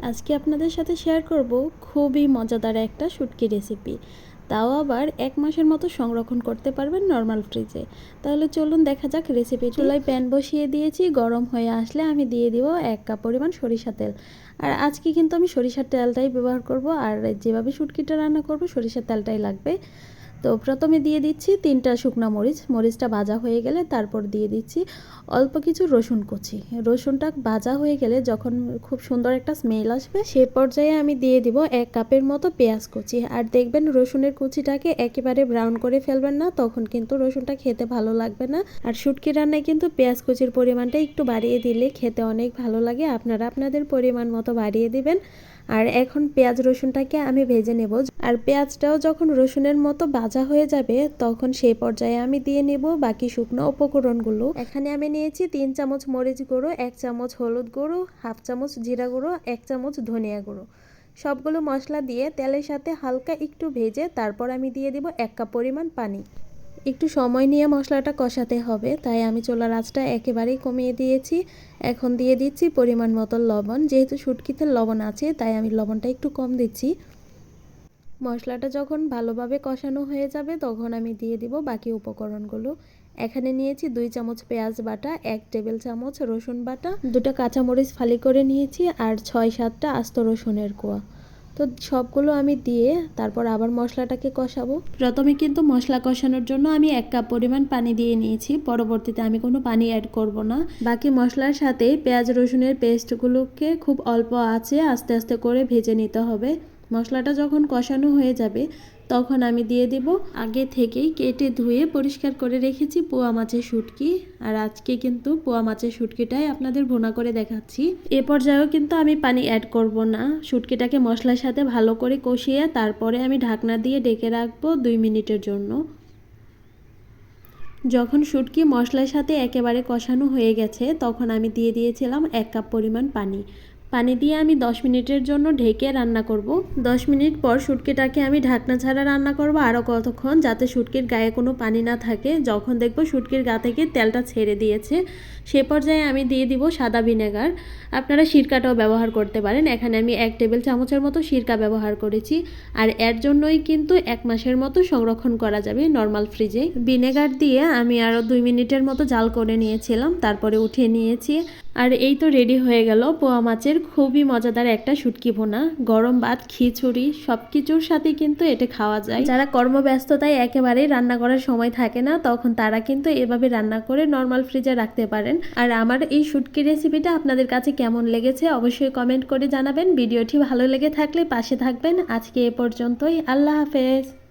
আজকে আপনাদের সাথে শেয়ার করব খুবই মজাদার একটা শুটকি রেসিপি। তাও আবার 1 মাসের মতো সংরক্ষণ করতে পারবেন নর্মাল ফ্রিজে। তাহলে চলুন দেখা যাক রেসিপি। চুলায় প্যান বসিয়ে দিয়েছি, গরম হয়ে আসলে আমি দিয়ে দিব 1 কাপ পরিমাণ সরিষা তেল। আর আজকে কিন্তু আমি সরিষার তেলটাই ব্যবহার করব, আর যেভাবে শুটকিটা রান্না করব সরিষার তেলটাই লাগবে। তো প্রথমে দিয়ে দিচ্ছি 3টা শুকনা মরিচ। মরিচটা ভাজা হয়ে গেলে তারপর দিয়ে দিচ্ছি অল্প কিছু রসুন কুচি। রসুনটা ভাজা হয়ে গেলে যখন খুব সুন্দর একটা স্মেল আসবে সে পর্যায়ে আমি দিয়ে দিব 1 কাপের মতো পেঁয়াজ কুচি। আর দেখবেন রসুনের কুচিটাকে একেবারে ব্রাউন করে ফেলবেন না, তখন কিন্তু রসুনটা খেতে ভালো লাগবে না। আর শুটকি রান্নায় কিন্তু পেঁয়াজ কুচির পরিমাণটা একটু বাড়িয়ে দিলে খেতে অনেক ভালো লাগে। আপনারা আপনাদের পরিমাণ মতো বাড়িয়ে দিবেন। আর এখন পেঁয়াজ রসুনটাকে আমি ভেজে নেব। আর পেঁয়াজটাও যখন রসুনের মতো ভাজা হয়ে যাবে তখন সেই পর্যায়ে আমি দিয়ে নেব বাকি শুকনো উপকরণগুলো। এখানে আমি নিয়েছি 3 চামচ মরিচ গুঁড়ো, 1 চামচ হলুদ গুঁড়ো, হাফ চামচ জিরা গুঁড়ো, 1 চামচ ধনিয়া গুঁড়ো। সবগুলো মশলা দিয়ে তেলের সাথে হালকা একটু ভেজে তারপর আমি দিয়ে দিব 1 কাপ পরিমাণ পানি। একটু সময় নিয়ে মশলাটা কষাতে হবে, তাই আমি চুলার আঁচটা একেবারেই কমিয়ে দিয়েছি। এখন দিয়ে দিচ্ছি পরিমাণ মতো লবণ। যেহেতু শুটকিতে লবণ আছে তাই আমি লবণটা একটু কম দিচ্ছি। মশলাটা যখন ভালোভাবে কষানো হয়ে যাবে তখন আমি দিয়ে দিব বাকি উপকরণগুলো। এখানে নিয়েছি 2 চামচ পেঁয়াজ বাটা, 1 টেবিল চামচ রসুন বাটা, 2টা কাঁচামরিচ ফালি করে নিয়েছি, আর 6-7টা আস্ত রসুনের কোয়া। তো সবগুলো আমি দিয়ে তারপর আবার মশলাটাকে কষাবো। প্রথমে কিন্তু মশলা কষানোর জন্য আমি 1 কাপ পরিমাণ পানি দিয়ে নিয়েছি, পরবর্তীতে আমি কোনো পানি অ্যাড করব না। বাকি মশলার সাথে পেঁয়াজ রসুনের পেস্টগুলোকে খুব অল্প আঁচে আস্তে আস্তে করে ভেজে নিতে হবে। মশলাটা যখন কষানো হয়ে যাবে তখন আমি দিয়ে দিব আগে থেকেই কেটে ধুয়ে পরিষ্কার করে রেখেছি পোয়া মাছের শুটকি। আর আজকে কিন্তু পোয়া মাছের শুটকিটাই আপনাদের ভুনা করে দেখাচ্ছি। এ পর্যায়েও কিন্তু আমি পানি অ্যাড করব না। শুটকিটাকে মশলার সাথে ভালো করে কষিয়ে তারপরে আমি ঢাকনা দিয়ে ঢেকে রাখবো 2 মিনিটের জন্য। যখন শুটকি মশলার সাথে একেবারে কষানো হয়ে গেছে তখন আমি দিয়ে দিয়েছিলাম 1 কাপ পরিমাণ পানি। পানি দিয়ে আমি 10 মিনিটের জন্য ঢেকে রান্না করব। 10 মিনিট পর শুটকিটাকে আমি ঢাকনা ছাড়া রান্না করব আরও কতক্ষণ, যাতে শুটকির গায়ে কোনো পানি না থাকে। যখন দেখব শুটকির গা থেকে তেলটা ছেড়ে দিয়েছে সে পর্যায়ে আমি দিয়ে দিব সাদা ভিনেগার। আপনারা সিরকাটাও ব্যবহার করতে পারেন। এখানে আমি 1 টেবিল চামচের মতো সিরকা ব্যবহার করেছি। আর এর জন্যই কিন্তু 1 মাসের মতো সংরক্ষণ করা যাবে নর্মাল ফ্রিজে। ভিনেগার দিয়ে আমি আরও 2 মিনিটের মতো জাল করে নিয়েছিলাম, তারপরে উঠিয়ে নিয়েছি। আর এই তো রেডি হয়ে গেল পোয়া মাছের খুবই মজাদার একটা শুটকি ভুনা। গরম ভাত, খিচুড়ি সব কিছুর সাথে কিন্তু এটা খাওয়া যায়। যারা কর্মব্যস্ততায় একেবারেই রান্না করার সময় থাকে না তখন তারা কিন্তু এভাবে রান্না করে নর্মাল ফ্রিজে রাখতে পারেন। আর আমার এই শুটকি রেসিপিটা আপনাদের কাছে কেমন লেগেছে অবশ্যই কমেন্ট করে জানাবেন। ভিডিওটি ভালো লেগে থাকলে পাশে থাকবেন। আজকে এ পর্যন্তই। আল্লাহ হাফেজ।